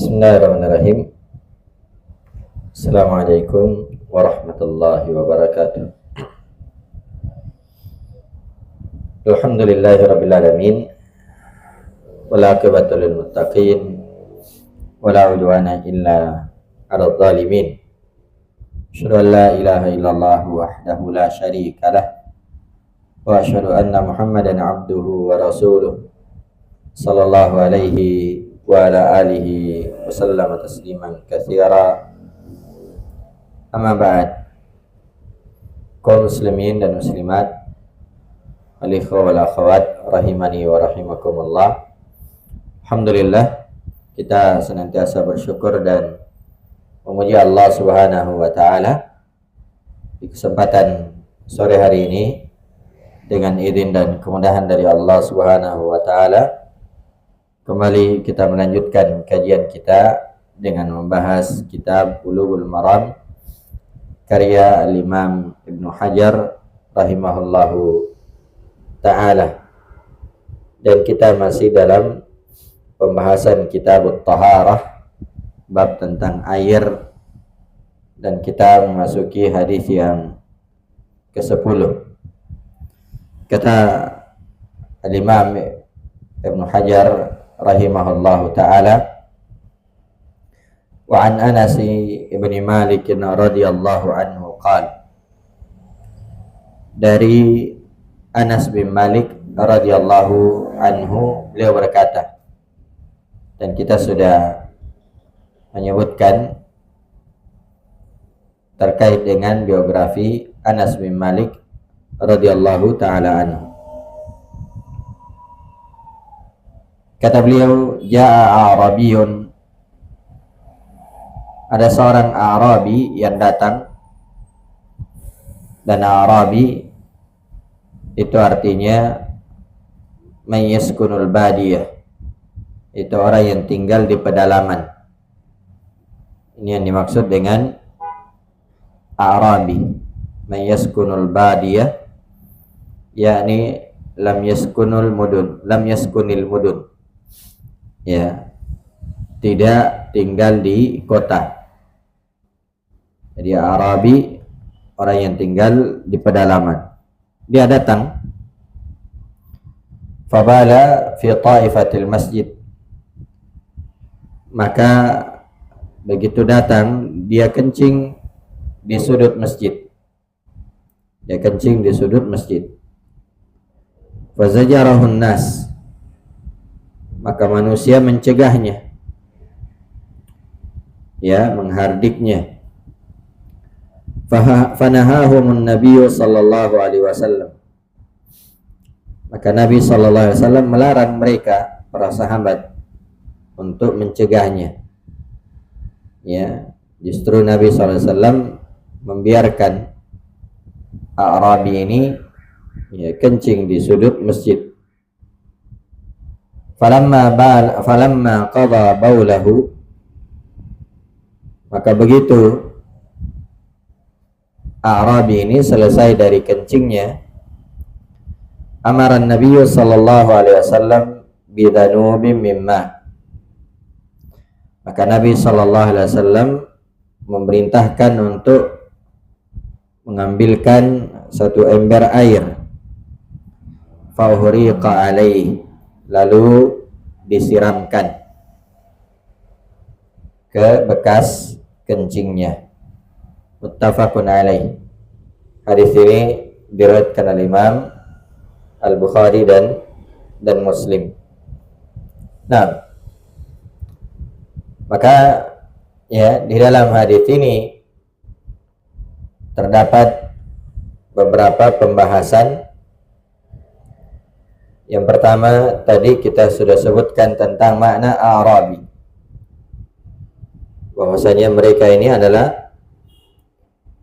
Bismillahirrahmanirrahim. Assalamualaikum warahmatullahi wabarakatuh. Alhamdulillahirabbil alamin. Wal aqibatu lil muttaqin. Wala udwana illa 'alal zalimin. Asyhadu an la ilaha illallah wahdahu la syarika lah. Wa asyhadu anna Muhammadan 'abduhu wa rasuluh. Sallallahu alaihi wa ala alihi wa sallama tasliman katsira. Amma ba'd. Kaum muslimin dan muslimat, al-ikhwa wal akhwat rahimani wa rahimakumullah. Alhamdulillah, kita senantiasa bersyukur dan memuji Allah Subhanahu wa taala di kesempatan sore hari ini dengan izin dan kemudahan dari Allah Subhanahu wa taala. Kembali kita melanjutkan kajian kita dengan membahas kitab Bulughul Maram karya Al-Imam Ibnu Hajar rahimahullahu ta'ala. Dan kita masih dalam pembahasan kitab Taharah, bab tentang air, dan kita memasuki hadis yang ke-10. Kata Al-Imam Ibnu Hajar rahimahullahu ta'ala, wa an Anas ibn Malik radhiyallahu anhu qala, dari Anas bin Malik radhiyallahu anhu, beliau berkata, dan kita sudah menyebutkan terkait dengan biografi Anas bin Malik radhiyallahu ta'ala anhu. Kata beliau, ja'a Arabiyun, ada seorang Arabi yang datang. Dan Arabi itu artinya mayyaskunul badiyah, itu orang yang tinggal di pedalaman. Ini yang dimaksud dengan Arabi, mayyaskunul badiyah, yakni lam yaskunil mudun, ya, tidak tinggal di kota. Jadi Arabi orang yang tinggal di pedalaman. Dia datang, fabala fi ta'ifatil masjid, maka begitu datang dia kencing di sudut masjid. Dia kencing di sudut masjid. Fazajarahun nas, maka manusia mencegahnya, ya, menghardiknya. Fanahahumun Nabi sallallahu alaihi wasallam, maka Nabi sallallahu alaihi wasallam melarang mereka, para sahabat, untuk mencegahnya. Ya, justru Nabi sallallahu alaihi wasallam membiarkan Arabi ini, ya, kencing di sudut masjid. Falamma qada baulahu, maka begitu Arabi ini selesai dari kencingnya, amaran Nabi sallallahu alaihi wasallam bidhanubin mimma, maka Nabi sallallahu alaihi wasallam memerintahkan untuk mengambilkan satu ember air, fauhriqa alaihi, lalu disiramkan ke bekas kencingnya. Muttafaqun alaih. Hadis ini diriwayatkan oleh Imam Al-Bukhari dan Muslim. Nah, maka ya, di dalam hadis ini terdapat beberapa pembahasan. Yang pertama tadi kita sudah sebutkan tentang makna Arabi, bahwasanya mereka ini adalah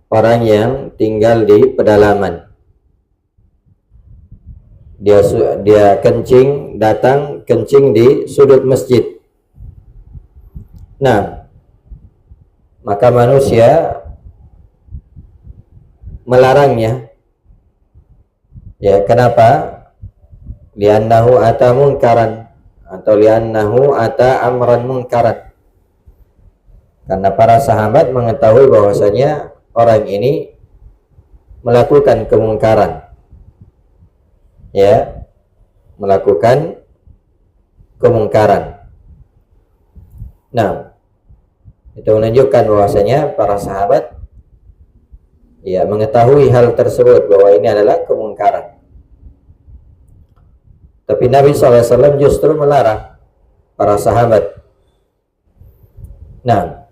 orang yang tinggal di pedalaman. Dia datang kencing di sudut masjid. Nah, maka manusia melarangnya. Ya, kenapa? Li'annahu ata munkaran, atau li'annahu ata amran munkaran, Karena para sahabat mengetahui bahwasanya orang ini melakukan kemungkaran, ya, melakukan kemungkaran. Nah, itu menunjukkan bahwasanya para sahabat ya mengetahui hal tersebut, bahwa ini adalah kemungkaran. Tapi Nabi SAW justru melarang para sahabat. Nah,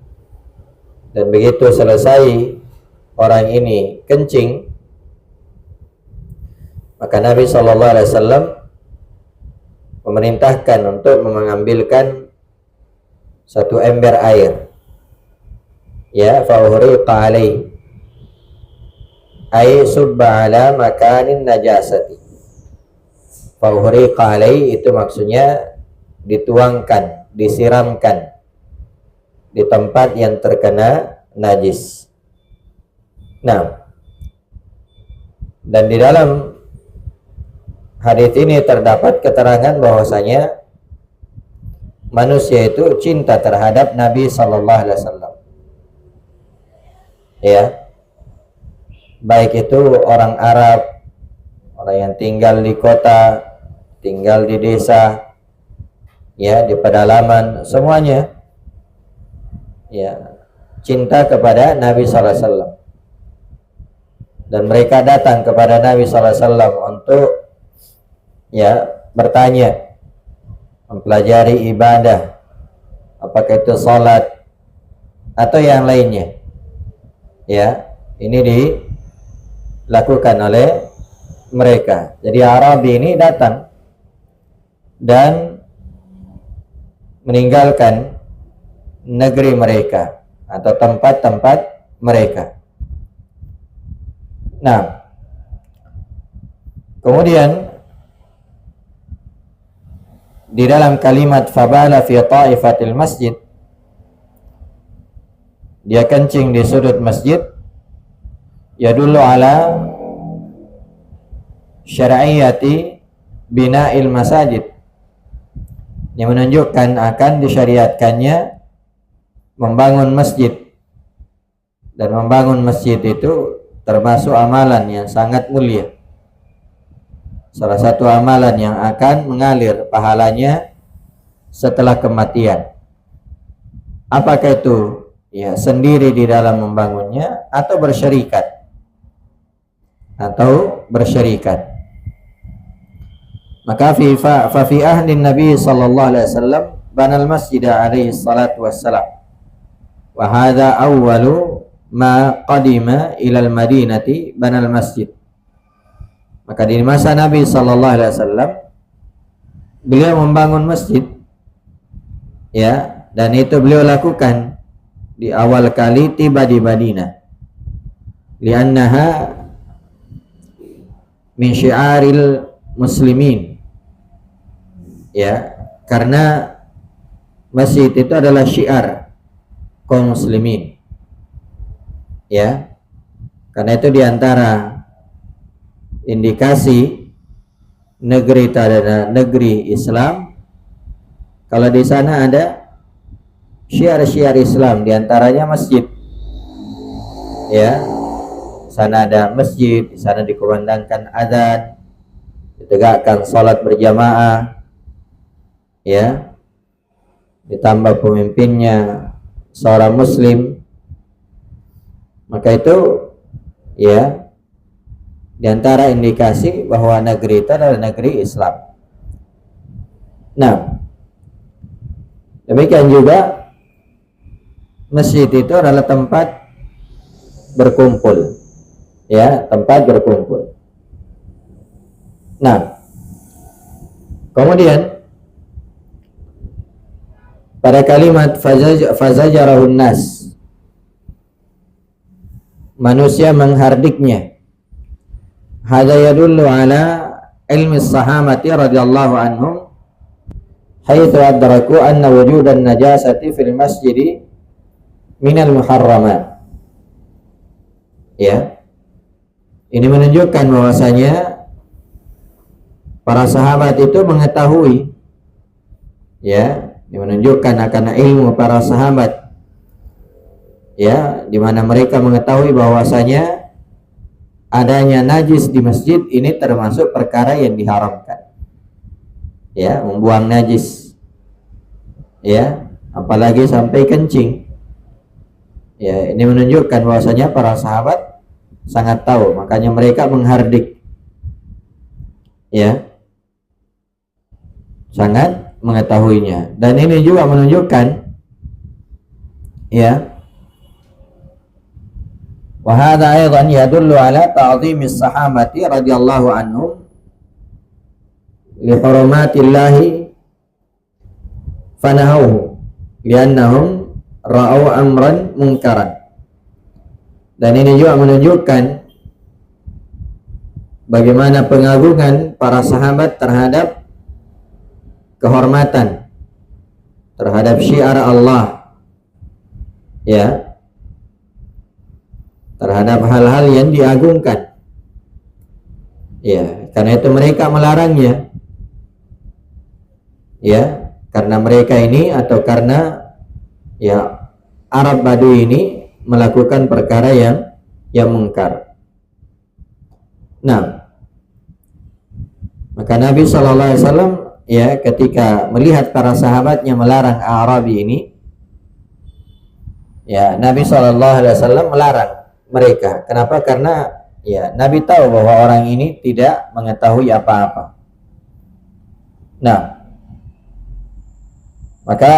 dan begitu selesai orang ini kencing, maka Nabi SAW memerintahkan untuk mengambilkan satu ember air, ya, fa'uhriqa alaihi, ay subba ala makanin najasati. Fa'uhriqa alaihi itu maksudnya dituangkan, disiramkan di tempat yang terkena najis. Nah, dan di dalam hadis ini terdapat keterangan bahwasanya manusia itu cinta terhadap Nabi Sallallahu Alaihi Wasallam. Ya, baik itu orang Arab, orang yang tinggal di kota, tinggal di desa, ya, di pedalaman, semuanya ya cinta kepada Nabi Sallallahu Alaihi Wasallam, dan mereka datang kepada Nabi Sallallahu Alaihi Wasallam untuk ya bertanya, mempelajari ibadah, apakah itu salat atau yang lainnya. Ya, ini dilakukan oleh mereka. Jadi Arabi ini datang dan meninggalkan negeri mereka atau tempat-tempat mereka. Nah, kemudian di dalam kalimat fabala fi ta'ifatil masjid, dia kencing di sudut masjid, yadullu ala syar'iyyati bina'il masajid, yang menunjukkan akan disyariatkannya membangun masjid. Dan membangun masjid itu termasuk amalan yang sangat mulia, salah satu amalan yang akan mengalir pahalanya setelah kematian. Apakah itu ya sendiri di dalam membangunnya atau bersyarikat? Maka fi ahdin Nabi sallallahu alaihi wasallam banal masjid alaihi salatu wassalam, wa hadha awwalu ma qadima ilal madinati banal masjid. Maka di masa Nabi sallallahu alaihi wasallam beliau membangun masjid, ya, dan itu beliau lakukan di awal kali tiba di Madinah, li'annaha min syiaril muslimin, ya, karena masjid itu adalah syiar kaum muslimin, ya, karena itu diantara indikasi negeri itu adalah negeri Islam kalau di sana ada syiar-syiar Islam, diantaranya masjid, ya, sana ada masjid, di sana dikumandangkan azan, ditegakkan salat berjamaah, ya, ditambah pemimpinnya seorang muslim, maka itu ya diantara indikasi bahwa negeri itu adalah negeri Islam. Nah, demikian juga masjid itu adalah tempat berkumpul, ya, tempat berkumpul. Nah, kemudian pada kalimat fazajarahun nas, manusia menghardiknya, hadza yadullu ala ilmi sahabati radhiyallahu anhum haitsu adraku anna wujudan najasati fil masjidi minal muharramat. Ya, ini menunjukkan bahwasanya para sahabat itu mengetahui, ya, ini menunjukkan akan ilmu para sahabat ya, di mana mereka mengetahui bahwasanya adanya najis di masjid ini termasuk perkara yang diharamkan, ya, membuang najis, ya, apalagi sampai kencing, ya. Ini menunjukkan bahwasanya para sahabat sangat tahu, makanya mereka menghardik, ya, sangat mengetahuinya. Dan ini juga menunjukkan, ya, wa hadza aidan yadullu ala ta'dhimi as-sahabati radhiyallahu anhum li hurumatillahi fanahauhu li'annahum ra'au amran munkaran. Dan ini juga menunjukkan bagaimana pengagungan para sahabat terhadap kehormatan terhadap syiar Allah, ya, terhadap hal-hal yang diagungkan, ya. Karena itu mereka melarangnya, ya, karena mereka ini atau karena, ya, Arab Badui ini melakukan perkara yang mungkar. Nah, maka Nabi SAW, ya, ketika melihat para sahabatnya melarang Arabi ini, ya, Nabi SAW melarang mereka. Kenapa? Karena, ya, Nabi tahu bahwa orang ini tidak mengetahui apa-apa. Nah, maka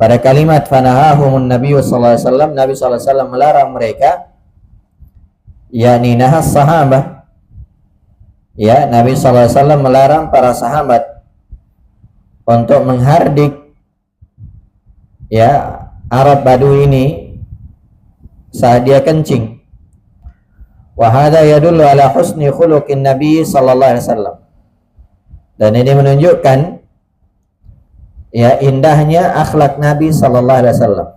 pada kalimat fanahahumun Nabi sallallahu alaihi wasallam, Nabi sallallahu alaihi wasallam melarang mereka, yakni nahas sahabah, ya, Nabi sallallahu alaihi wasallam melarang para sahabat untuk menghardik, ya, Arab Badui ini saat dia kencing. Wa hadza yadullu ala husni khuluqin Nabi sallallahu alaihi wasallam. Dan ini menunjukkan, ya, indahnya akhlak Nabi sallallahu alaihi wasallam.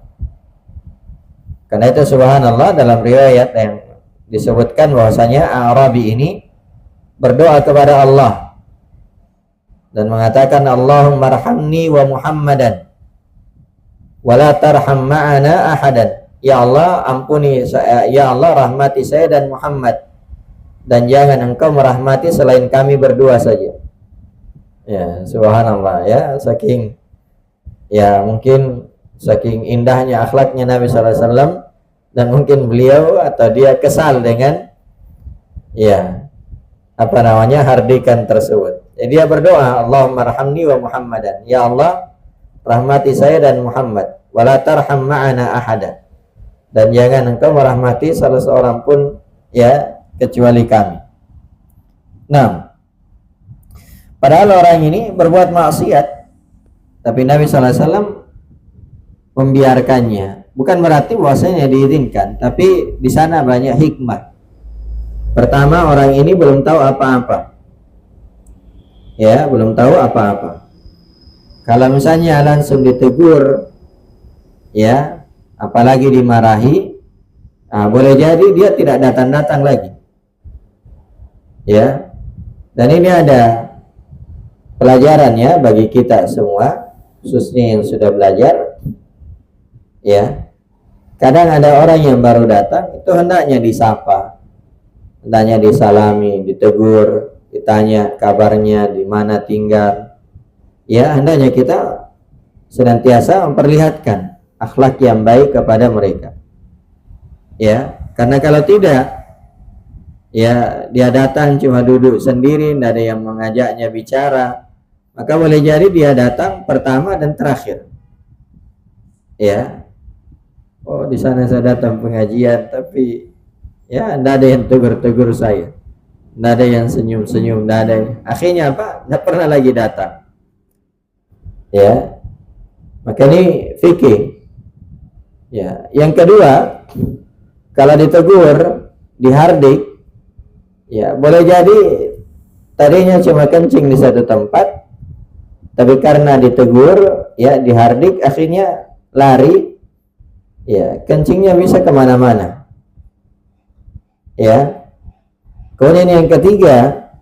Karena itu subhanallah, dalam riwayat yang disebutkan bahwasanya Arabi ini berdoa kepada Allah dan mengatakan, Allahumma arhamni wa Muhammadan wa la tarham ma'ana ahadan. Ya Allah, ampuni saya, ya Allah, rahmati saya dan Muhammad, dan jangan engkau merahmati selain kami berdua saja. Ya, subhanallah, ya, saking, ya, mungkin saking indahnya akhlaknya Nabi sallallahu alaihi wasallam, dan mungkin beliau atau dia kesal dengan, ya, apa namanya, hardikan tersebut. Jadi dia berdoa, Allahumma arhamni wa Muhammadan. Ya Allah, rahmati saya dan Muhammad. Wala tarham ma'ana ahada. Dan jangan engkau merahmati salah seorang pun, ya, kecuali kami. Nah, padahal orang ini berbuat maksiat, tapi Nabi SAW membiarkannya. Bukan berarti bahwasanya diizinkan, tapi di sana banyak hikmah. Pertama, orang ini belum tahu apa-apa, ya, belum tahu apa-apa. Kalau misalnya langsung ditegur, ya, apalagi dimarahi, nah, boleh jadi dia tidak datang-datang lagi, ya. Dan ini ada pelajarannya bagi kita semua, khususnya yang sudah belajar, ya. Kadang ada orang yang baru datang, itu hendaknya disapa, hendaknya disalami, ditegur, ditanya kabarnya, di mana tinggal, ya, hendaknya kita senantiasa memperlihatkan akhlak yang baik kepada mereka, ya. Karena kalau tidak, ya, dia datang cuma duduk sendiri, tidak ada yang mengajaknya bicara, maka boleh jadi dia datang pertama dan terakhir, ya. Oh, di sana saya datang pengajian, tapi, ya, tidak ada yang tegur-tegur saya, tidak ada yang senyum-senyum, tidak ada. Akhirnya apa? Tidak pernah lagi datang, ya. Maka ini fikih. Ya, yang kedua, kalau ditegur, dihardik, ya, boleh jadi tadinya cuma kencing di satu tempat, tapi karena ditegur, ya, dihardik, akhirnya lari, ya, kencingnya bisa kemana-mana, ya. Kemudian yang ketiga,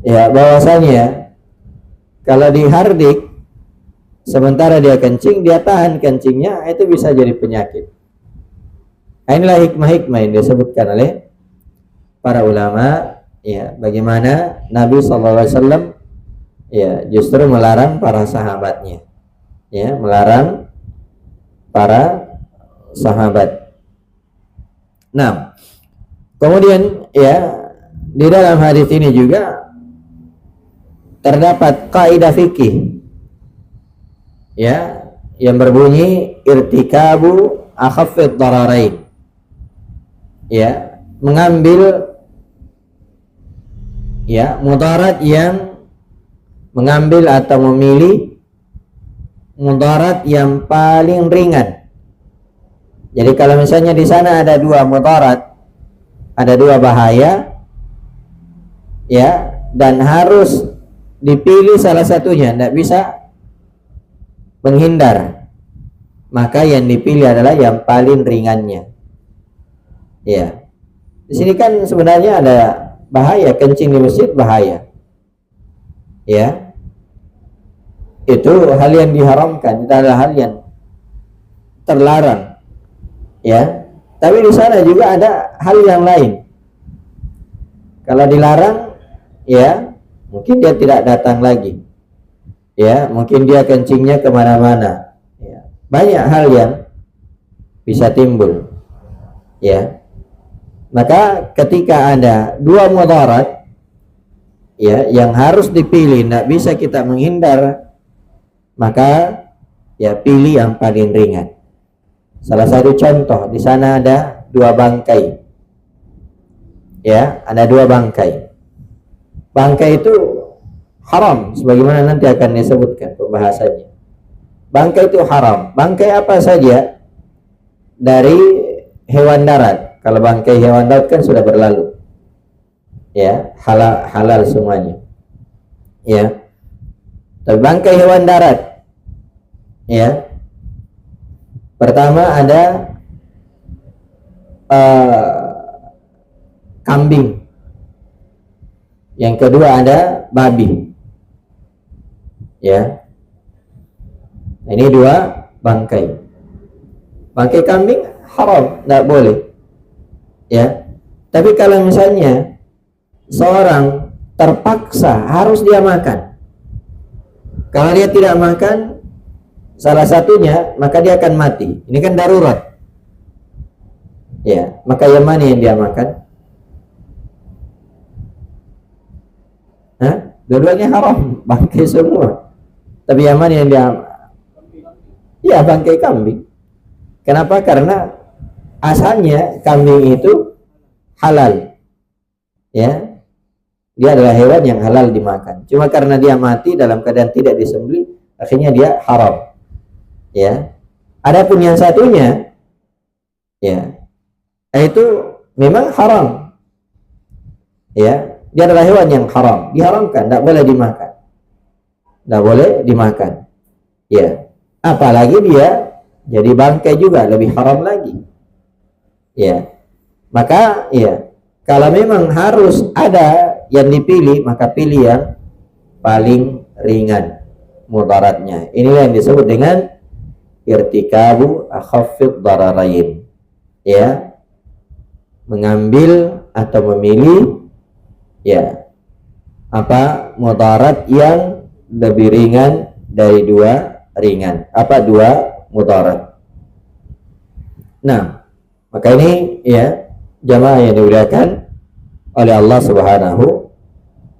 ya, bahwasanya kalau dihardik, sementara dia kencing, dia tahan kencingnya, itu bisa jadi penyakit. Nah, inilah hikmah-hikmah yang disebutkan oleh para ulama, ya, bagaimana Nabi SAW ya justru melarang para sahabatnya, ya, melarang para sahabat. Nah, kemudian ya di dalam hadis ini juga terdapat kaidah fikih, ya, yang berbunyi irtikabu akhaffid dararain, ya, mengambil ya mudarat yang mengambil atau memilih mudarat yang paling ringan. Jadi kalau misalnya di sana ada dua mudarat, ada dua bahaya, ya, dan harus dipilih salah satunya, tidak bisa menghindar, maka yang dipilih adalah yang paling ringannya. Ya, di sini kan sebenarnya ada bahaya, kencing di masjid bahaya, ya, itu hal yang diharamkan, itu adalah hal yang terlarang, ya. Tapi di sana juga ada hal yang lain. Kalau dilarang, ya, mungkin dia tidak datang lagi, ya, mungkin dia kencingnya kemana-mana, ya. Banyak hal yang bisa timbul, ya. Maka ketika ada dua mudarat, ya, yang harus dipilih, tidak bisa kita menghindar, maka ya pilih yang paling ringan. Salah satu contoh, di sana ada dua bangkai, ya, ada dua bangkai. Bangkai itu haram, sebagaimana nanti akan disebutkan pembahasannya. Bangkai itu haram. Bangkai apa saja dari hewan darat. Kalau bangkai hewan darat kan sudah berlalu, ya, halal semuanya, ya. Tapi bangkai hewan darat, ya, pertama ada kambing, yang kedua ada babi, ya. Ini dua bangkai. Bangkai kambing haram, tidak boleh, ya. Tapi kalau misalnya seorang terpaksa harus dia makan, kalau dia tidak makan salah satunya, maka dia akan mati. Ini kan darurat, ya. Maka yang mana yang dia makan? Hah? Dua-duanya haram, bangkai semua. Tapi yang mana yang dia? Ya, bangkai kambing. Kenapa? Karena asalnya kambing itu halal, ya. Dia adalah hewan yang halal dimakan. Cuma karena dia mati dalam keadaan tidak disembelih, akhirnya dia haram, ya. Adapun yang satunya, ya, itu memang haram, ya. Dia adalah hewan yang haram, diharamkan, tidak boleh dimakan, tidak boleh dimakan, ya. Apalagi dia jadi bangkai juga, lebih haram lagi, ya. Maka, ya, kalau memang harus ada yang dipilih, maka pilih yang paling ringan mudaratnya. Inilah yang disebut dengan irtikabu akhaffid dararain, ya, mengambil atau memilih, ya, apa mudarat yang lebih ringan dari dua ringan, apa dua mudarat. Nah, maka ini, ya, jamaah yang dimuliakan oleh Allah Subhanahu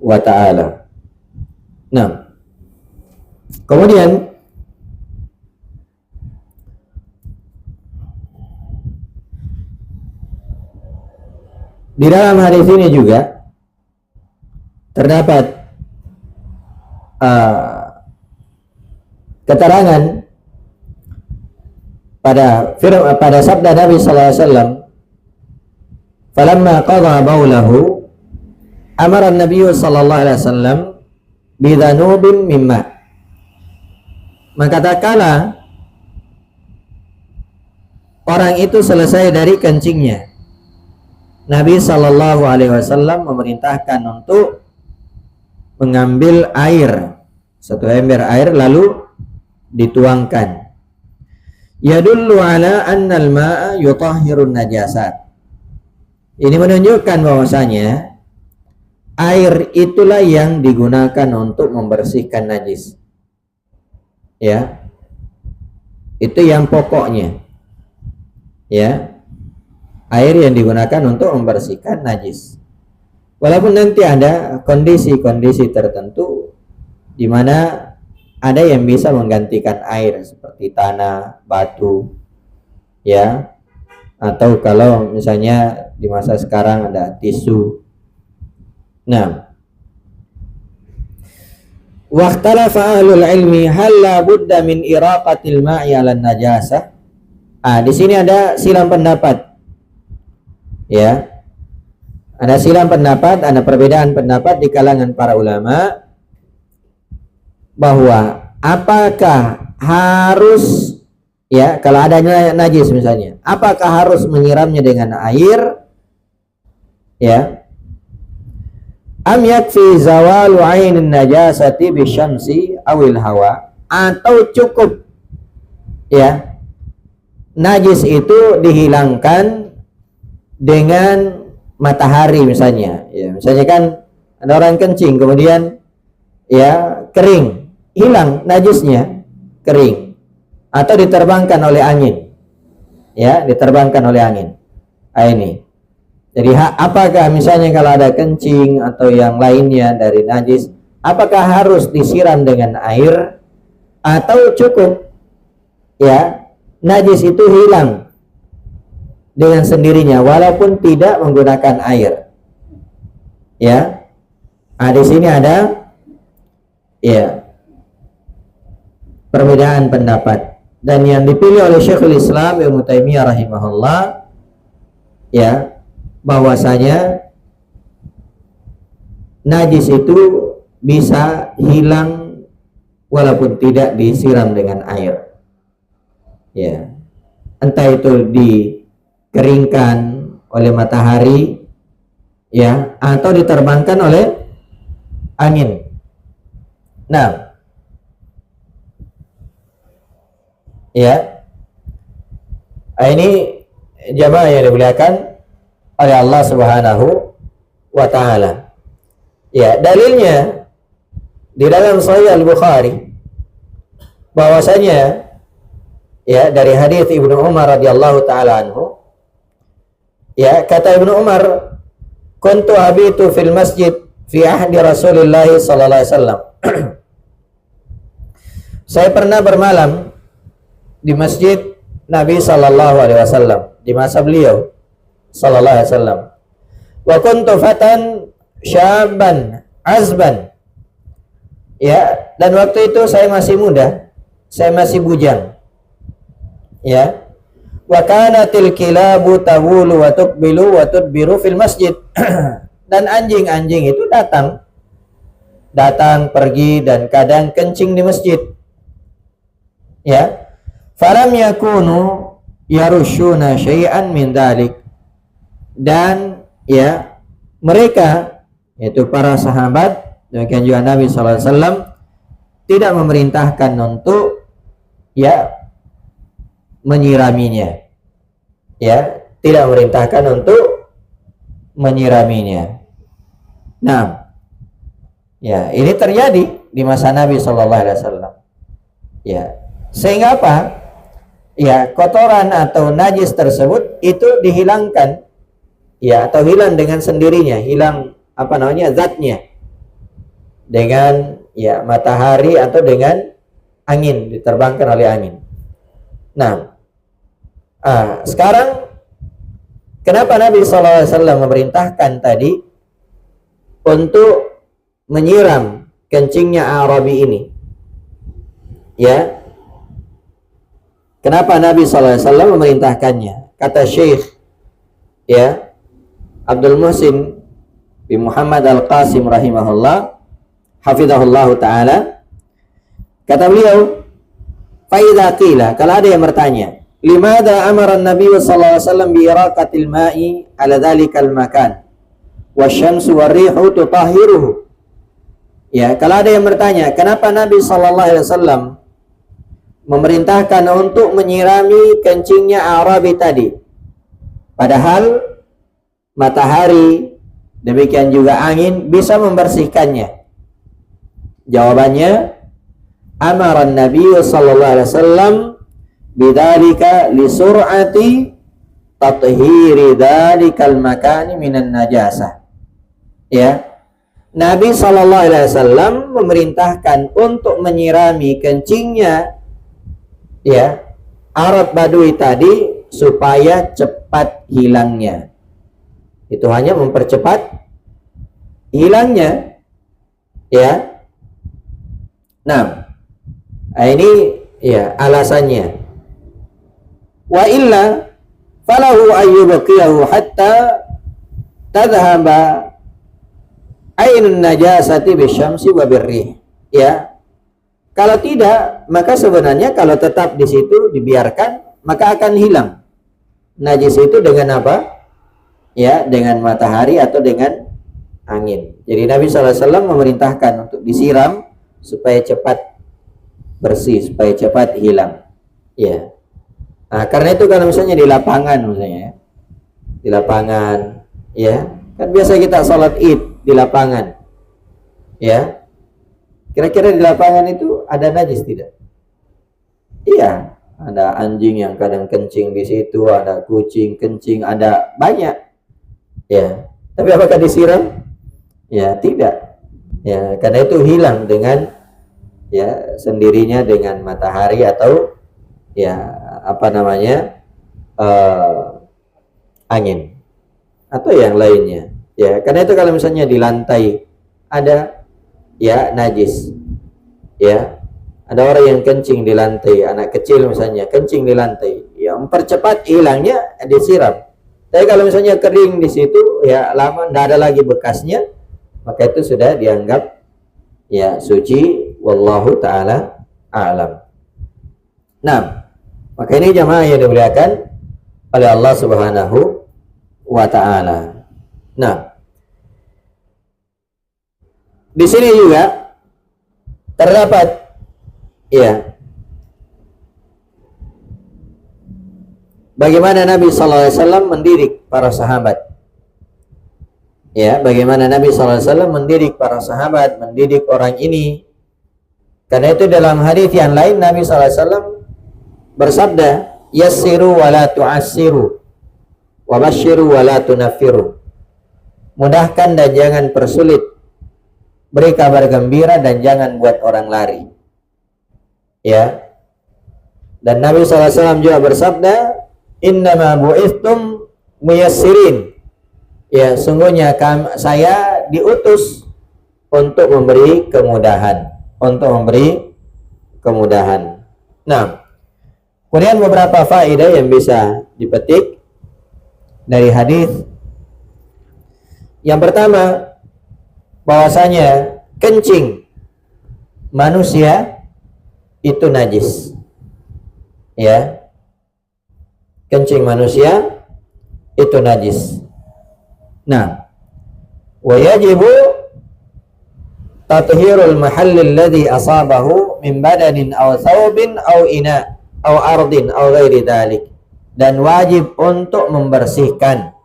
wa ta'ala. Nah, kemudian di dalam hadis ini juga terdapat keterangan pada sabda Nabi sallallahu alaihi wasallam, falamma qadha baulahu amara an-nabiy sallallahu alaihi wasallam bidhanubin mimma. Maka tatkala orang itu selesai dari kencingnya, Nabi sallallahu alaihi wasallam memerintahkan untuk mengambil air, satu ember air, lalu dituangkan. Yadullu ala anna al-ma'a yutahhirun najasat. Ini menunjukkan bahwasanya air itulah yang digunakan untuk membersihkan najis. Ya. Itu yang pokoknya. Ya. Air yang digunakan untuk membersihkan najis. Walaupun nanti ada kondisi-kondisi tertentu di mana ada yang bisa menggantikan air seperti tanah, batu, ya, atau kalau misalnya di masa sekarang ada tisu. Nah, waqtalafa ahlul ilmi hal la budda min iraqatil ma'i 'ala najasah. Di sini ada silang pendapat. Ya. Ada silang pendapat, ada perbedaan pendapat di kalangan para ulama bahwa apakah harus, ya, kalau adanya najis misalnya, apakah harus menyiramnya dengan air, ya, am yakfi zawalu ainin najasati bisyamsi awil hawa, atau cukup, ya, najis itu dihilangkan dengan matahari misalnya, ya, misalnya kan ada orang kencing kemudian, ya, kering, hilang najisnya, kering, atau diterbangkan oleh angin, ya, diterbangkan oleh angin. Ini jadi apakah misalnya kalau ada kencing atau yang lainnya dari najis, apakah harus disiram dengan air atau cukup, ya, najis itu hilang dengan sendirinya walaupun tidak menggunakan air, ya. Di sini ada, ya, perbedaan pendapat, dan yang dipilih oleh Syekhul Islam Ibnu Taimiyah rahimahullah, ya, bahwasanya najis itu bisa hilang walaupun tidak disiram dengan air, ya, entah itu dikeringkan oleh matahari, ya, atau diterbangkan oleh angin. Nah, ya, ini jamaah yang dimuliakan oleh Allah Subhanahu wa taala. Ya, dalilnya di dalam Sahih Al-Bukhari bahwasanya, ya, dari hadis Ibnu Umar radhiyallahu taala anhu, ya, kata Ibnu Umar, kuntu abitu fil masjid fi ahdi Rasulillah sallallahu alaihi wasallam. Saya pernah bermalam di masjid Nabi sallallahu alaihi wasallam di masa beliau sallallahu alaihi wasallam. Wa kuntu fatan syaban azban. Ya, dan waktu itu saya masih muda, saya masih bujang. Ya. Wa kanatil kilabu tawulu wa tuqbilu wa tudbiru fil masjid. Dan anjing-anjing itu datang pergi dan kadang kencing di masjid. Ya. Falam yakunu yarushuna syai'an min dalik. Dan, ya, mereka, yaitu para sahabat, demikian juga Nabi sallallahu alaihi wasallam, tidak memerintahkan untuk, ya, menyiraminya. Ya, tidak memerintahkan untuk menyiraminya. Nah, ya, ini terjadi di masa Nabi sallallahu alaihi wasallam. Ya, sehingga apa? Ya, kotoran atau najis tersebut itu dihilangkan, ya, atau hilang dengan sendirinya, hilang zatnya dengan, ya, matahari atau dengan angin, diterbangkan oleh angin. Nah, sekarang kenapa Nabi SAW memerintahkan tadi untuk menyiram kencingnya Arabi ini? Ya, kenapa Nabi SAW memerintahkannya? Kata Syekh, ya, Abdul Muhsin bin Muhammad Al-Qasim rahimahullah, hafizahullah ta'ala, kata beliau, faidha qila, kalau ada yang bertanya, limada amara Nabi sallallahu alaihi wasallam bi iraqatil ma'i ala dhalikal makan wasyamsu warrihu tutahhiruhu. Ya, kalau ada yang bertanya, kenapa Nabi sallallahu alaihi wasallam memerintahkan untuk menyirami kencingnya Arabi tadi, padahal matahari demikian juga angin bisa membersihkannya? Jawabannya, amara Nabi sallallahu alaihi wasallam bidzalika li sur'ati tathhiri dzalikal makani minan najasah. Ya, Nabi sallallahu alaihi wasallam memerintahkan untuk menyirami kencingnya ya Arab Badui tadi supaya cepat hilangnya. Itu hanya mempercepat hilangnya, ya. Nah, ini ya alasannya. Wa illa falahu ayyubqiyahu hatta tadhhaba ainun najasati bisyamsi wa birrih. Ya. Kalau tidak, maka sebenarnya kalau tetap di situ dibiarkan, maka akan hilang najis itu dengan apa? Ya, dengan matahari atau dengan angin. Jadi Nabi SAW memerintahkan untuk disiram supaya cepat bersih, supaya cepat hilang. Ya. Nah, karena itu kalau misalnya di lapangan misalnya, di lapangan, ya, kan biasa kita sholat Id di lapangan, ya. Kira-kira di lapangan itu ada najis tidak? Iya, ada anjing yang kadang kencing di situ, ada kucing kencing, ada banyak. Ya, tapi apakah disiram? Ya, tidak. Ya, karena itu hilang dengan ya sendirinya dengan matahari atau ya apa namanya angin atau yang lainnya. Ya, karena itu kalau misalnya di lantai ada ya najis, ya ada orang yang kencing di lantai, anak kecil misalnya kencing di lantai, ya mempercepat hilangnya disiram. Tapi kalau misalnya kering di situ, ya lama tidak ada lagi bekasnya, maka itu sudah dianggap ya suci. Wallahu taala a'lam. Nah, maka ini jamaah yang dimuliakan oleh Allah Subhanahu wa taala. Nah, di sini juga terdapat ya bagaimana Nabi sallallahu alaihi wasallam mendidik para sahabat. Ya, bagaimana Nabi sallallahu alaihi wasallam mendidik para sahabat, mendidik orang ini. Karena itu dalam hadis yang lain Nabi sallallahu alaihi wasallam bersabda, yassiru wa la tu'assiru wa basyiru wa la tunaffiru. Mudahkan dan jangan persulit, beri kabar gembira dan jangan buat orang lari. Ya. Dan Nabi SAW juga bersabda, innama bu'ithtum muyassirin. Ya, sungguhnya saya diutus untuk memberi kemudahan, Nah, kemudian beberapa faedah yang bisa dipetik dari hadis. Yang pertama, bahwasanya kencing manusia itu najis. Ya. Kencing manusia itu najis. Nah, wa yajibu tathhirul mahall alladhi asabahu min badanin aw thawbin aw ina aw ardin aw ghairi dhalik. Dan wajib untuk membersihkan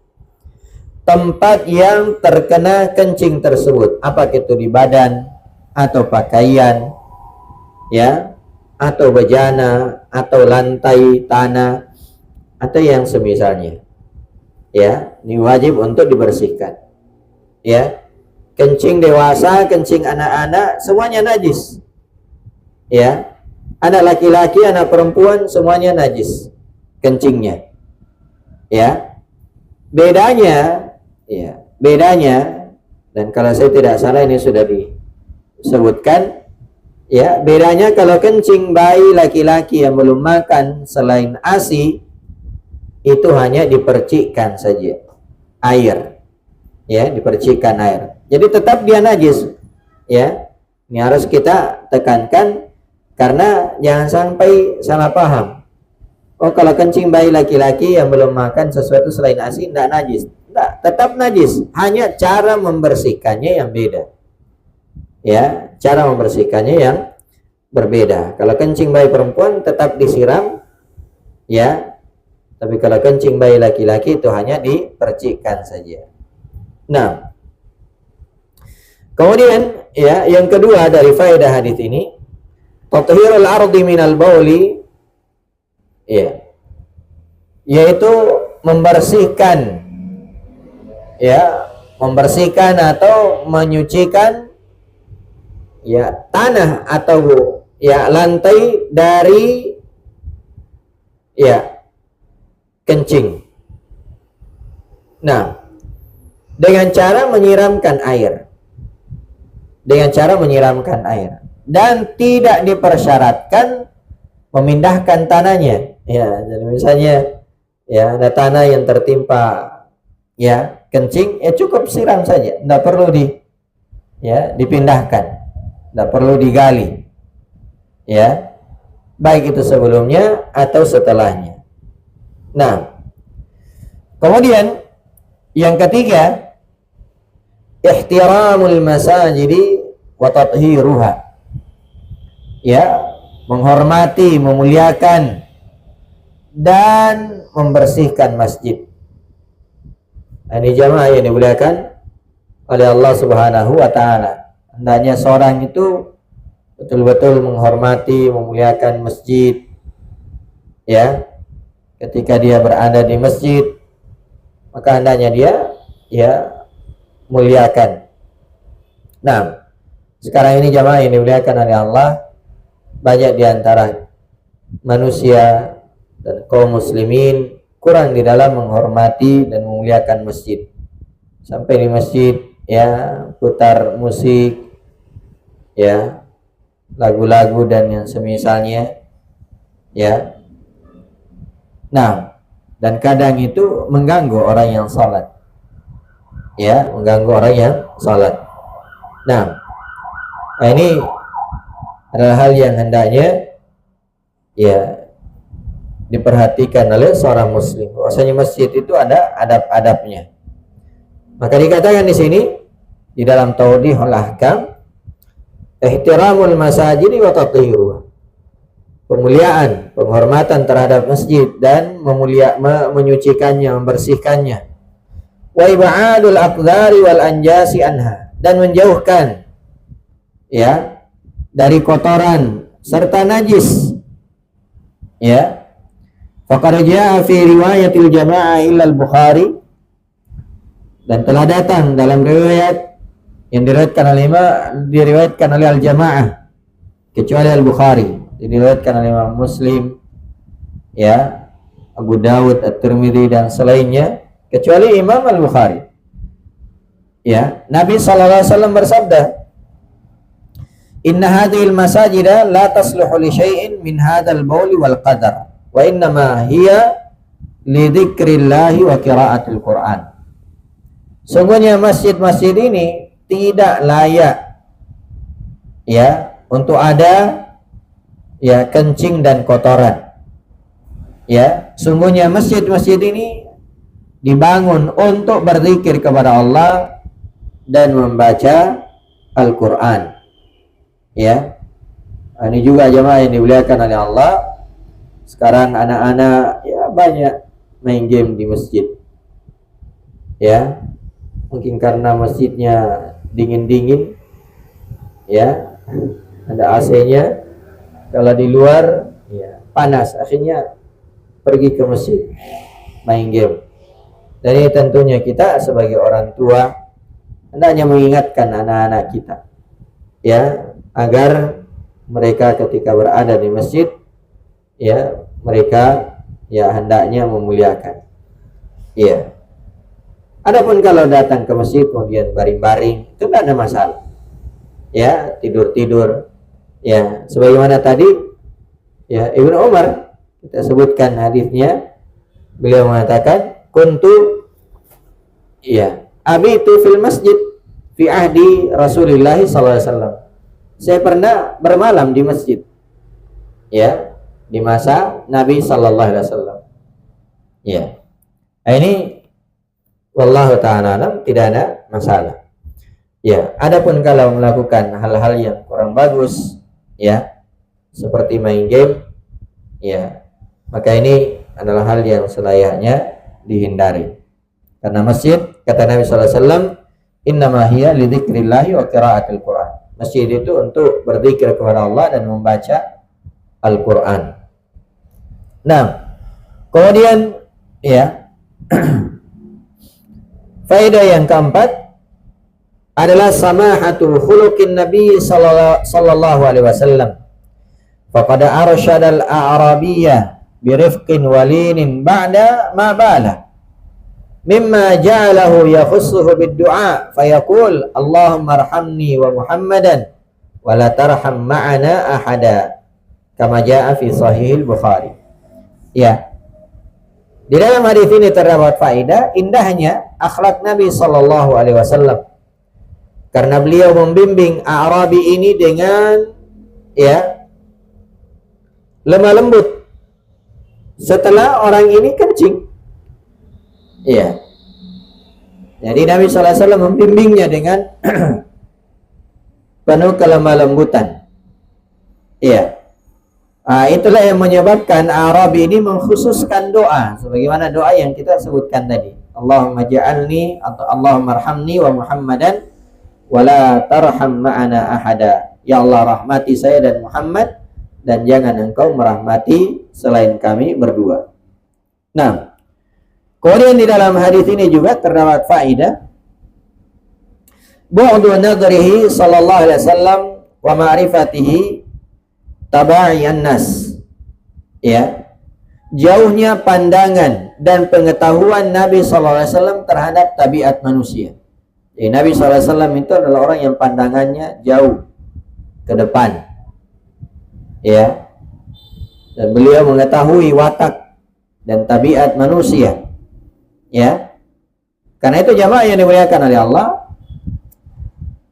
tempat yang terkena kencing tersebut, apa itu di badan atau pakaian, ya, atau bejana atau lantai tanah atau yang semisalnya. Ya, ini wajib untuk dibersihkan. Ya, kencing dewasa, kencing anak-anak semuanya najis. Ya, anak laki-laki, anak perempuan semuanya najis kencingnya. Ya, bedanya dan kalau saya tidak salah ini sudah disebutkan, ya, bedanya kalau kencing bayi laki-laki yang belum makan selain ASI itu hanya dipercikkan saja air, ya, dipercikkan air, jadi tetap dia najis. Ya, ini harus kita tekankan karena jangan sampai salah paham. Oh, kalau kencing bayi laki-laki yang belum makan sesuatu selain ASI tidak najis. Tidak, tetap najis, hanya cara membersihkannya yang beda. Ya, cara membersihkannya yang berbeda. Kalau kencing bayi perempuan tetap disiram, ya. Tapi kalau kencing bayi laki-laki itu hanya dipercikkan saja. Nah, kemudian ya, yang kedua dari faedah hadis ini, tathhirul ardi minal bauli, ya, yaitu membersihkan, ya, membersihkan atau menyucikan, ya, tanah atau, ya, lantai dari, ya, kencing. Nah, dengan cara menyiramkan air. Dengan cara menyiramkan air. Dan tidak dipersyaratkan memindahkan tanahnya. Ya, jadi misalnya, ya, ada tanah yang tertimpa, ya, kencing, ya cukup siram saja. Tidak perlu dipindahkan. Tidak perlu digali. Ya. Baik itu sebelumnya atau setelahnya. Nah, kemudian yang ketiga, ihtiramul masajidi wa tathiruha. Ya, menghormati, memuliakan dan membersihkan masjid. Ini jamaah yang dimuliakan oleh Allah Subhanahu wa taala. Hendaknya seorang itu betul-betul menghormati, memuliakan masjid. Ya. Ketika dia berada di masjid, maka hendaknya dia, ya, muliakan. Nah, sekarang ini jamaah yang dimuliakan oleh Allah, banyak di antara manusia dan kaum muslimin kurang di dalam menghormati dan memuliakan masjid. Sampai di masjid, ya, putar musik, ya, lagu-lagu dan yang semisalnya, ya. Nah, dan kadang itu mengganggu orang yang salat, ya, mengganggu orang yang salat. Nah, ini adalah hal yang hendaknya, ya, diperhatikan oleh seorang muslim. Bahwasanya masjid itu ada adab-adabnya. Maka dikatakan di sini di dalam Tawdihul Ahkam, ihtiramul masajid wa tathiruha. Pemuliaan, penghormatan terhadap masjid dan menyucikannya, membersihkannya. Wa ib'adul aqdari wal anjasi anha, dan menjauhkan, ya, dari kotoran serta najis. Ya. Faqad jaa'a fi riwayatil jamaah illa al-Bukhari, dan telah datang dalam riwayat yang diriwayatkan oleh al-jamaah kecuali al-Bukhari, diriwayatkan oleh Imam Muslim, ya, Abu Dawud, At-Tirmidzi dan selainnya, kecuali Imam Al-Bukhari. Ya, Nabi sallallahu alaihi wasallam bersabda, "Inna hadhil masajida la tasluhu li syai'in min hadzal bauli wal qadar, wa innama hiya li dzikrillahi wa qiraatil Qur'an." Sungguhnya masjid-masjid ini tidak layak, ya, untuk ada, ya, kencing dan kotoran. Ya, sungguhnya masjid-masjid ini dibangun untuk berzikir kepada Allah dan membaca Al-Qur'an. Ya. Ini juga jemaah yang dimuliakan oleh Allah. Sekarang anak-anak, ya, banyak main game di masjid. Ya. Mungkin karena masjidnya dingin-dingin, ya, ada AC-nya. Kalau di luar, ya, panas, akhirnya pergi ke masjid main game. Dan ini tentunya kita sebagai orang tua hendaknya mengingatkan anak-anak kita, ya, agar mereka ketika berada di masjid, ya, mereka, ya, hendaknya memuliakan. Ya. Adapun kalau datang ke masjid kemudian baring-baring, itu tidak ada masalah. Ya, tidur-tidur. Ya, sebagaimana tadi, ya, Ibnu Umar, kita sebutkan hadisnya, beliau mengatakan, kuntu, ya, abitu fil masjid fi ahdi Rasulullah sallallahu alaihi wasallam. Saya pernah bermalam di masjid, ya, di masa Nabi sallallahu alaihi wasallam. Ya. Ini wallahu ta'ala alam, tidak ada masalah. Ya, adapun kalau melakukan hal-hal yang kurang bagus, ya, seperti main game, ya, maka ini adalah hal yang selayaknya dihindari. Karena masjid, kata Nabi sallallahu alaihi wasallam, innama hiya lidzikrillahi wa qiraatil Qur'an. Masjid itu untuk berzikir kepada Allah dan membaca Al-Qur'an. Nah, kemudian ya, faedah yang keempat adalah samahatu khuluqin Nabi sallallahu alaihi wasallam. Faqad arsyadal a'rabiyyah birifqin walinin ba'da ma bala mimma ja'alahu yakhussuhu bid-du'a fayaqul Allahumma arhamni wa Muhammadan wa la tarham ma'ana ahada kama ja'a fi sahih al-Bukhari. Ya, di dalam hadis ini terdapat faedah indahnya akhlak Nabi sallallahu alaihi wasallam, karena beliau membimbing A'rabi ini dengan ya lemah lembut setelah orang ini kencing. Iya. Jadi Nabi sallallahu alaihi wasallam membimbingnya dengan penuh kelemah lembutan. Iya. Itulah yang menyebabkan Arabi ini mengkhususkan doa sebagaimana doa yang kita sebutkan tadi. Allahumma ja'alni atau Allahumma arhamni wa Muhammadan wa la tarham ma'ana ahada. Ya Allah, rahmati saya dan Muhammad dan jangan engkau merahmati selain kami berdua. Nah, kemudian di dalam hadis ini juga terdapat faedah bu'du nadrihi sallallahu alaihi wasallam wa ma'rifatihi taba'ian nas. Ya, jauhnya pandangan dan pengetahuan Nabi sallallahu alaihi wasallam terhadap tabiat manusia. Jadi Nabi sallallahu alaihi wasallam itu adalah orang yang pandangannya jauh ke depan. Ya. Dan beliau mengetahui watak dan tabiat manusia. Ya. Karena itu jamaah yang dimuliakan oleh Allah,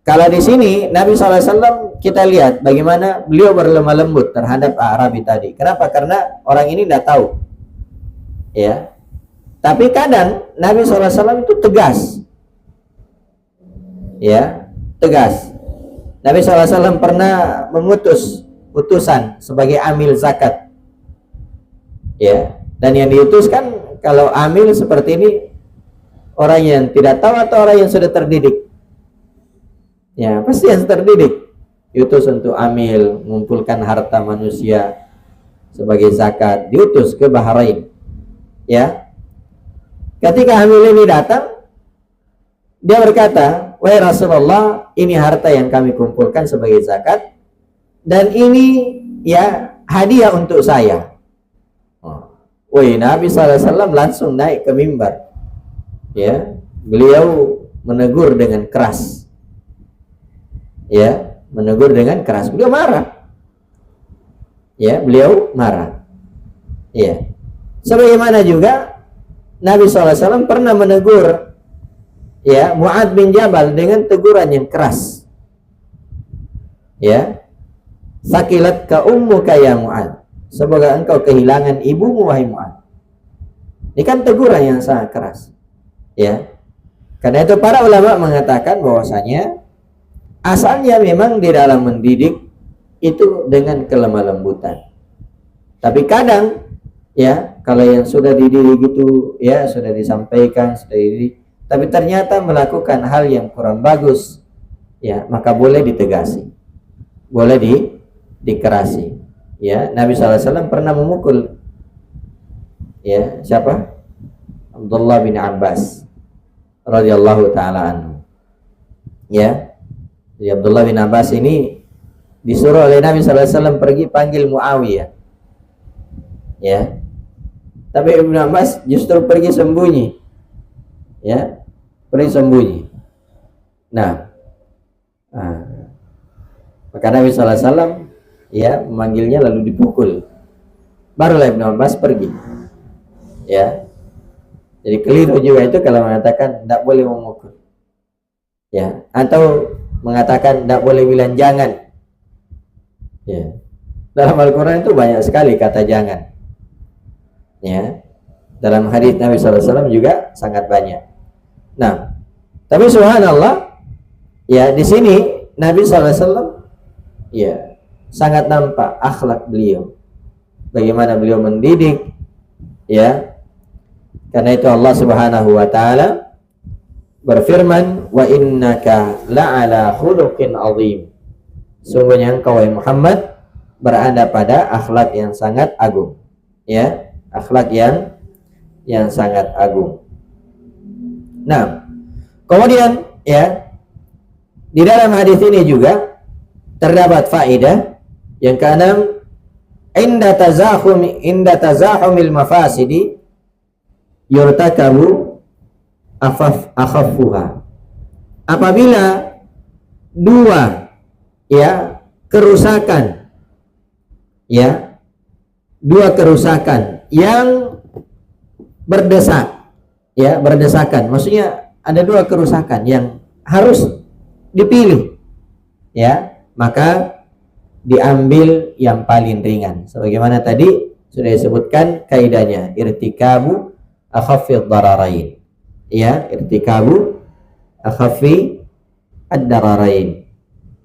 kalau di sini Nabi sallallahu alaihi wasallam kita lihat bagaimana beliau berlemah lembut terhadap Arabi tadi. Kenapa? Karena orang ini tidak tahu. Ya. Tapi kadang Nabi sallallahu alaihi wasallam itu tegas. Ya, tegas. Nabi sallallahu alaihi wasallam pernah mengutus utusan sebagai amil zakat. Ya, dan yang diutuskan kalau amil seperti ini orang yang tidak tahu atau orang yang sudah terdidik. Ya, pasti yang terdidik. Diutus untuk amil, mengumpulkan harta manusia sebagai zakat, diutus ke Bahrain. Ya. Ketika amil ini datang, dia berkata, "Wahai Rasulullah, ini harta yang kami kumpulkan sebagai zakat dan ini ya hadiah untuk saya." Woi, Nabi SAW langsung naik ke mimbar. Ya, beliau menegur dengan keras. Ya, menegur dengan keras. Beliau marah. Ya, beliau marah. Ya. Sebagaimana juga Nabi SAW pernah menegur ya Mu'ad bin Jabal dengan teguran yang keras. Ya. Sakilat ka ummuka ya Mu'ad. Semoga engkau kehilangan ibumu wahai Mu'ad. Ini kan teguran yang sangat keras. Ya. Karena itu para ulama mengatakan bahwasanya asalnya memang di dalam mendidik itu dengan kelemah lembutan. Tapi kadang ya kalau yang sudah dididik itu ya sudah disampaikan, sudah dididik, tapi ternyata melakukan hal yang kurang bagus, ya maka boleh ditegasi, boleh dikerasi. Ya, Nabi SAW pernah memukul ya siapa? Abdullah bin Abbas radhiyallahu taala anhu. Ya, jadi Abdullah bin Abbas ini disuruh oleh Nabi SAW pergi panggil Muawiyah. Ya, tapi Ibnu Abbas justru pergi sembunyi. Ya, pergi sembunyi. Nah, maka Nabi SAW ya memanggilnya lalu dipukul. Barulah Ibnu Abbas pergi. Ya, jadi keliru juga itu kalau mengatakan tidak boleh memukul. Ya, atau mengatakan tidak boleh bilang jangan. Ya, dalam Al-Quran itu banyak sekali kata jangan. Ya, dalam hadis Nabi SAW juga sangat banyak. Nah, tapi subhanallah, ya di sini Nabi SAW ya sangat nampak akhlak beliau, bagaimana beliau mendidik, ya. Karena itu Allah Subhanahu wa taala berfirman, wa innaka la'ala khuluqin azim. Sungguhnya engkau wahai Muhammad berada pada akhlak yang sangat agung, ya, akhlak yang sangat agung. Nah, kemudian ya, di dalam hadis ini juga terdapat faedah yang keenam, inda tazahumil mafasidi yurtakabu akhaffuha. Apabila dua ya kerusakan, ya, dua kerusakan yang berdesak, ya, berdesakan, maksudnya ada dua kerusakan yang harus dipilih, ya, maka diambil yang paling ringan. Sebagaimana tadi sudah disebutkan kaidahnya, irtikabu akhaffi ad-dararain, ya, irtikabu akhaffi ad-dararain.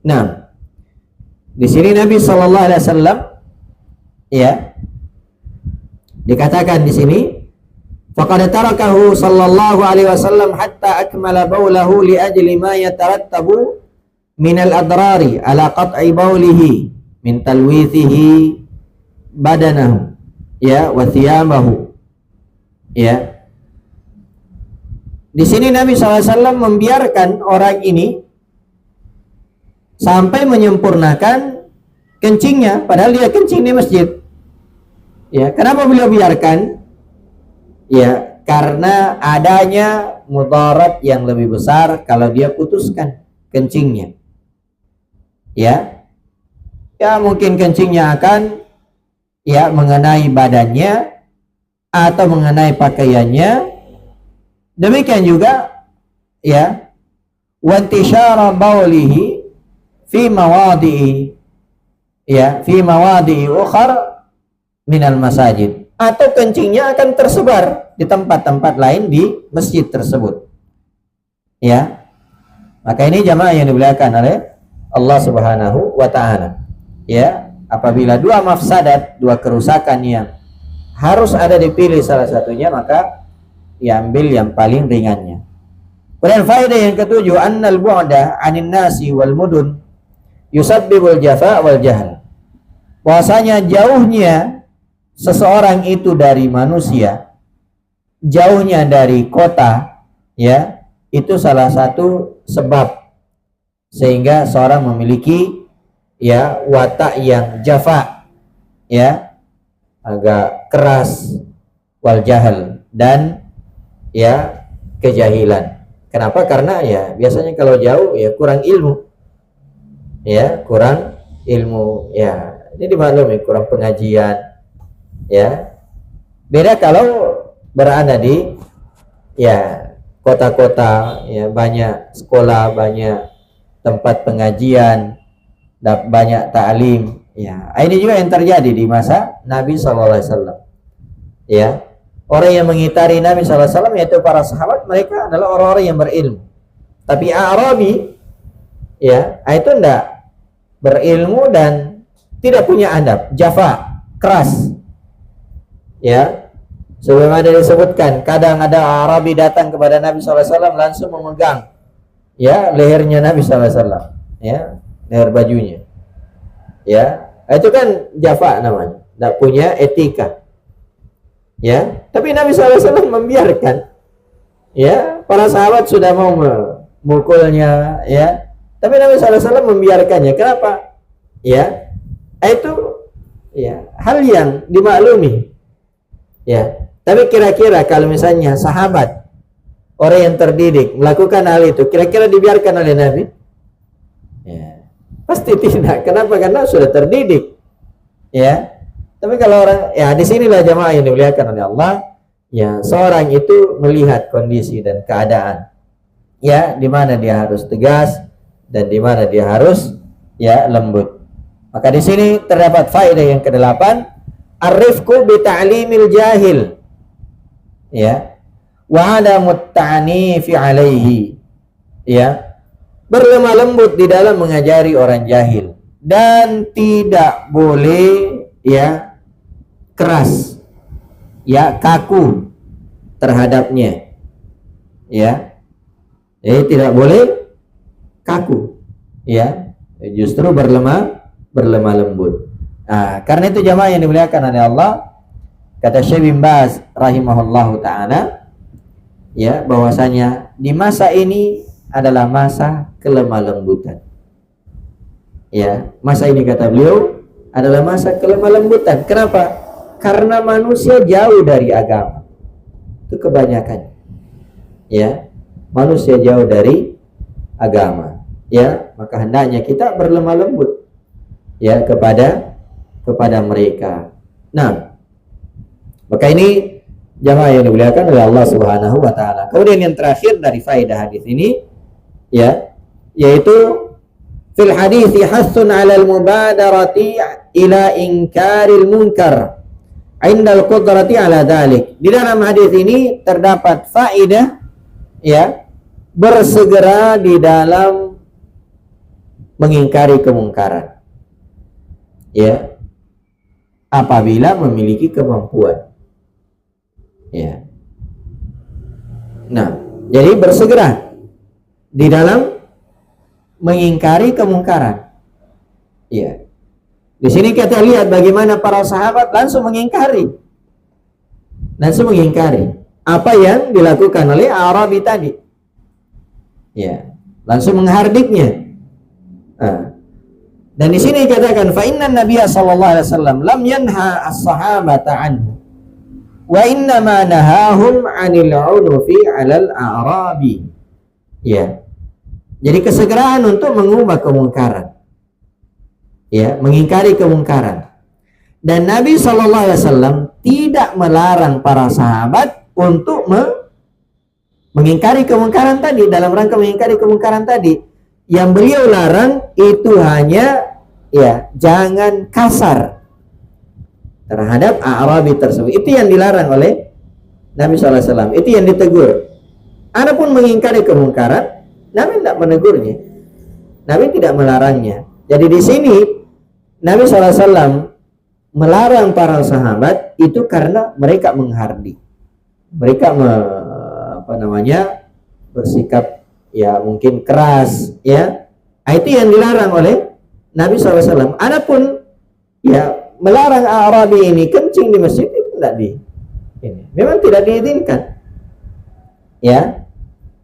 Nah, di sini Nabi sallallahu alaihi wasallam, ya, dikatakan di sini, faqad tarakahu sallallahu alaihi wasallam hatta akmala baulahu li ajli ma yatarattabu min al-adrari ala qat'i baulihi min talwithihi badanahu, ya, wa thiyamahu, ya. Di sini Nabi SAW membiarkan orang ini sampai menyempurnakan kencingnya, padahal dia kencing di masjid. Ya, kenapa beliau biarkan? Ya, karena adanya mudarat yang lebih besar kalau dia putuskan kencingnya. Ya, ya mungkin kencingnya akan, ya, mengenai badannya atau mengenai pakaiannya. Demikian juga, ya, wantishara baulihi fi mawadi'i, ya, fi mawadi'i ukhar minal masajid, atau kencingnya akan tersebar di tempat-tempat lain di masjid tersebut, ya. Maka ini jamaah yang dimuliakan oleh Allah Subhanahu wa taala, ya, apabila dua mafsadat, dua kerusakan yang harus ada dipilih salah satunya, maka diambil yang paling ringannya. Kemudian faedah yang ketujuh, annal bu'da 'anin nasi wal mudun yusabbibul jafa wal jahl. Bahwasanya jauhnya seseorang itu dari manusia, jauhnya dari kota, ya, itu salah satu sebab sehingga seorang memiliki, ya, watak yang jafa, ya, agak keras, wal jahl, dan, ya, kejahilan. Kenapa? Karena, ya, biasanya kalau jauh, ya, kurang ilmu, ya, kurang ilmu, ya, ini dimaklumi, kurang pengajian, ya. Beda kalau berada di, ya, kota-kota, ya, banyak sekolah, banyak tempat pengajian, banyak ta'lim, ya. Ini juga yang terjadi di masa Nabi SAW, ya. Orang yang mengitari Nabi SAW, yaitu para sahabat, mereka adalah orang-orang yang berilmu. Tapi Arabi, ya, itu enggak berilmu dan tidak punya adab, jafa, keras, ya. Sebagaimana disebutkan, kadang ada Arabi datang kepada Nabi SAW langsung memegang, ya, lehernya Nabi SAW, ya, leher bajunya, ya. Itu kan jafa namanya, tidak punya etika, ya. Tapi Nabi SAW membiarkan, ya, para sahabat sudah mau memukulnya, ya, tapi Nabi SAW membiarkannya. Kenapa? Ya, itu, ya, hal yang dimaklumi, ya. Tapi kira-kira kalau misalnya sahabat, orang yang terdidik, melakukan hal itu, kira-kira dibiarkan oleh Nabi? Ya, pasti tidak. Kenapa? Karena sudah terdidik, ya. Tapi kalau orang, ya, disinilah jamaah yang dimuliakan oleh Allah, ya, seorang itu melihat kondisi dan keadaan, ya, di mana dia harus tegas dan di mana dia harus, ya, lembut. Maka di sini terdapat faedah yang ke-8, ar-rifqu bi ta'limil jahil, ya, wa adamut ta'nifi alaihi, ya, berlemah lembut di dalam mengajari orang jahil, dan tidak boleh ya keras, ya kaku terhadapnya, ya. Jadi tidak boleh kaku, ya. Justru berlemah lembut. Nah, karena itu jamaah yang dimuliakan oleh Allah, kata Syekh bin Baz rahimahullahu taala, ya, bahwasanya di masa ini adalah masa kelemah lembutan. Ya, masa ini kata beliau adalah masa kelemah lembutan. Kenapa? Karena manusia jauh dari agama. Itu kebanyakan. Ya, manusia jauh dari agama. Ya, maka hendaknya kita berlemah lembut ya kepada mereka. Nah, maka ini jamaah yang dimuliakan oleh Allah Subhanahu wa taala. Kemudian yang terakhir dari faedah hadis ini ya, yaitu fil hadis hasun 'ala al-mubadarati ila inkaril munkar 'inda al-qudrati 'ala dhalik. Di dalam hadis ini terdapat faedah ya, bersegera di dalam mengingkari kemungkaran. Ya. Apabila memiliki kemampuan. Ya. Nah, jadi bersegera di dalam mengingkari kemungkaran. Ya. Di sini kita lihat bagaimana para sahabat langsung mengingkari. Apa yang dilakukan oleh Arabi tadi. Ya, langsung menghardiknya. Nah. Dan di sini dikatakan fa inna Nabiya sallallahu alaihi wasallam lam yanha as-sahabata anhu wa inna ma nahahum 'anil 'unufi 'alal a'rabi. Ya. Jadi kesegeraan untuk mengubah kemungkaran. Ya, mengingkari kemungkaran. Dan Nabi sallallahu alaihi wasallam tidak melarang para sahabat untuk mengingkari kemungkaran tadi, dalam rangka mengingkari kemungkaran tadi. Yang beliau larang itu hanya ya, jangan kasar terhadap Arabi tersebut. Itu yang dilarang oleh Nabi SAW. Itu yang ditegur. Adapun mengingkari kemungkaran, Nabi tidak menegurnya. Nabi tidak melarangnya. Jadi di sini Nabi SAW melarang para sahabat itu karena mereka menghardik. Mereka bersikap ya mungkin keras, ya. Itu yang dilarang oleh Nabi SAW. Adapun ya melarang Arabi ini kencing di masjid itu tidak memang tidak diizinkan, ya.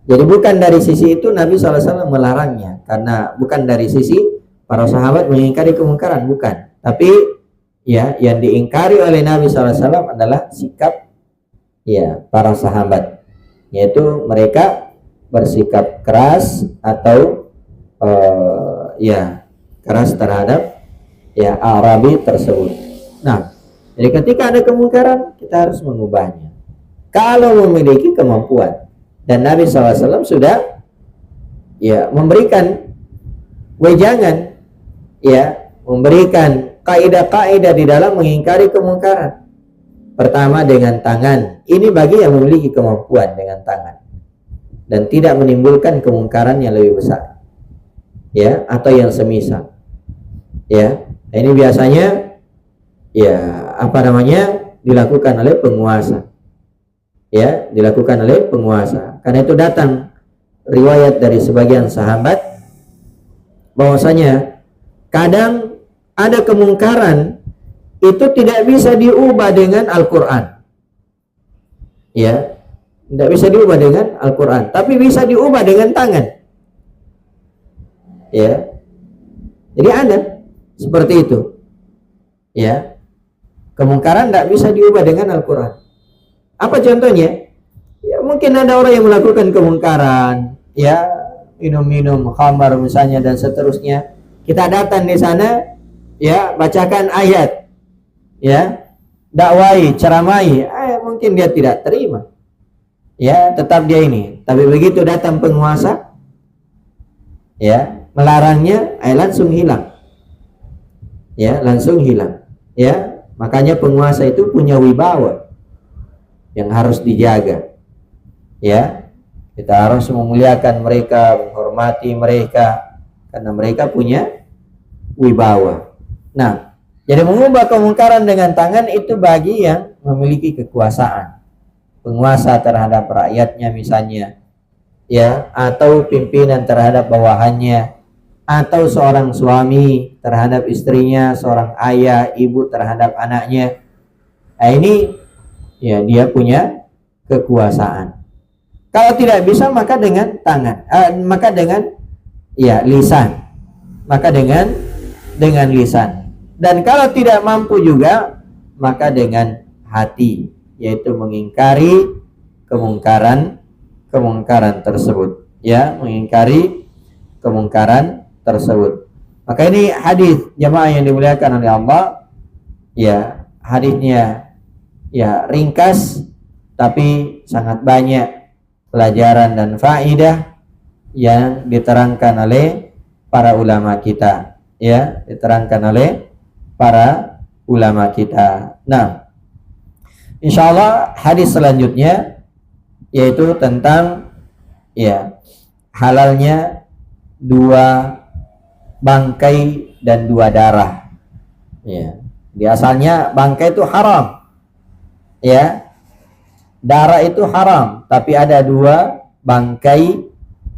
Jadi bukan dari sisi itu Nabi SAW melarangnya, karena bukan dari sisi para sahabat mengingkari kemungkaran, bukan. Tapi ya yang diingkari oleh Nabi SAW adalah sikap ya para sahabat, yaitu mereka bersikap keras atau keras terhadap ya Arabi tersebut. Nah, jadi ketika ada kemungkaran kita harus mengubahnya kalau memiliki kemampuan. Dan Nabi SAW sudah ya memberikan wejangan, ya memberikan kaidah-kaidah di dalam mengingkari kemungkaran. Pertama dengan tangan. Ini bagi yang memiliki kemampuan dengan tangan dan tidak menimbulkan kemungkaran yang lebih besar, ya, atau yang semisal, ya. Ini biasanya ya dilakukan oleh penguasa, ya, dilakukan oleh penguasa. Karena itu datang riwayat dari sebagian sahabat bahwasanya kadang ada kemungkaran itu tidak bisa diubah dengan Al-Quran, ya. Tidak bisa diubah dengan Al-Quran, tapi bisa diubah dengan tangan. Ya. Jadi ada seperti itu. Ya. Kemungkaran tidak bisa diubah dengan Al-Quran. Apa contohnya? Ya, mungkin ada orang yang melakukan kemungkaran, ya, minum-minum khamar misalnya dan seterusnya. Kita datang di sana, ya, bacakan ayat, ya, dakwai, ceramai, mungkin dia tidak terima. Ya, tetap dia ini. Tapi begitu datang penguasa, ya, melarangnya, langsung hilang. Ya, langsung hilang. Ya, makanya penguasa itu punya wibawa yang harus dijaga. Ya, kita harus memuliakan mereka, menghormati mereka, karena mereka punya wibawa. Nah, jadi mengubah kemungkaran dengan tangan itu bagi yang memiliki kekuasaan, penguasa terhadap rakyatnya misalnya, ya, atau pimpinan terhadap bawahannya, atau seorang suami terhadap istrinya, seorang ayah, ibu terhadap anaknya. Nah, ini ya dia punya kekuasaan. Kalau tidak bisa maka dengan tangan, maka dengan ya lisan, maka dengan lisan. Dan kalau tidak mampu juga maka dengan hati, yaitu mengingkari kemungkaran tersebut, ya, mengingkari kemungkaran tersebut. Maka ini hadis jamaah yang dimuliakan oleh Allah, ya, hadisnya ya ringkas tapi sangat banyak pelajaran dan faidah yang diterangkan oleh para ulama kita, ya, diterangkan oleh para ulama kita. Nah, insyaallah hadis selanjutnya yaitu tentang ya halalnya 2 bangkai dan 2 darah. Ya, di asalnya bangkai itu haram, ya, darah itu haram, tapi ada 2 bangkai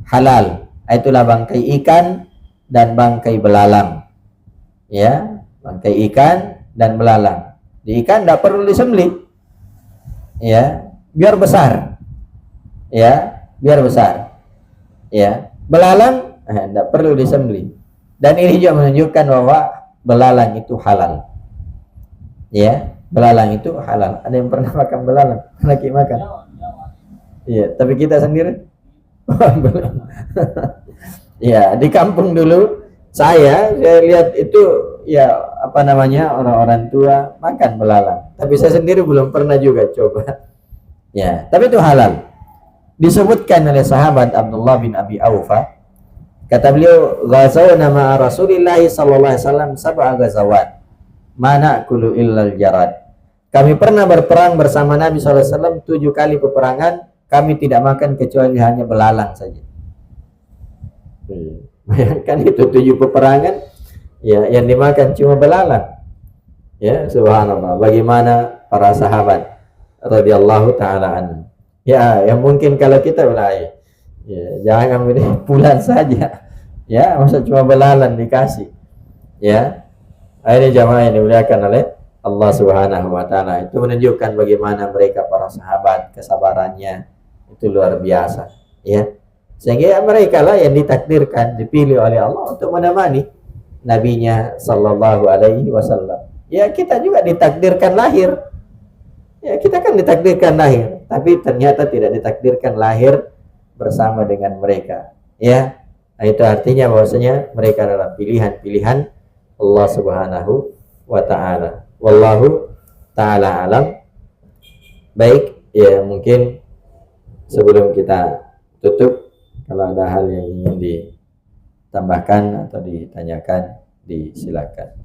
halal, itulah bangkai ikan dan bangkai belalang, ya, bangkai ikan dan belalang. Di ikan tidak perlu disembelih, ya, biar besar, ya, biar besar, ya. Belalang tidak perlu disembelih, dan ini juga menunjukkan bahwa belalang itu halal, ya, belalang itu halal. Ada yang pernah makan belalang? Lagi makan? Iya, tapi kita sendiri belum. Ya, di kampung dulu saya lihat itu, ya, apa namanya, orang-orang tua makan belalang, tapi saya sendiri belum pernah juga coba, ya, tapi itu halal. Disebutkan oleh sahabat Abdullah bin Abi Aufa, kata beliau, ghazawna ma'a Rasulillah sallallahu alaihi wasallam 7 ghazawat ma na'kulu illal jarad. Kami pernah berperang bersama Nabi sallallahu alaihi wasallam 7 kali peperangan, kami tidak makan kecuali hanya belalang saja. Bayangkan itu 7 peperangan, ya, yang dimakan cuma belalang. Ya, subhanallah, bagaimana para sahabat radhiyallahu taala anhu. Ya, yang mungkin kalau kita mulai, ya, jangan ambil bulan saja, ya, masa cuma belalang dikasih, ya. Ini jamaah yang dimuliakan oleh Allah Subhanahu wa taala. Itu menunjukkan bagaimana mereka para sahabat, kesabarannya itu luar biasa, ya. Sehingga mereka lah yang ditakdirkan, dipilih oleh Allah untuk menemani nabinya sallallahu alaihi wasallam. Ya, kita juga ditakdirkan lahir. Ya, kita kan ditakdirkan lahir, tapi ternyata tidak ditakdirkan lahir bersama dengan mereka, ya. Nah, itu artinya bahwasanya mereka adalah pilihan-pilihan Allah Subhanahu wa taala. Wallahu taala alam. Baik, ya, mungkin sebelum kita tutup, kalau ada hal yang ingin ditambahkan atau ditanyakan, disilakan.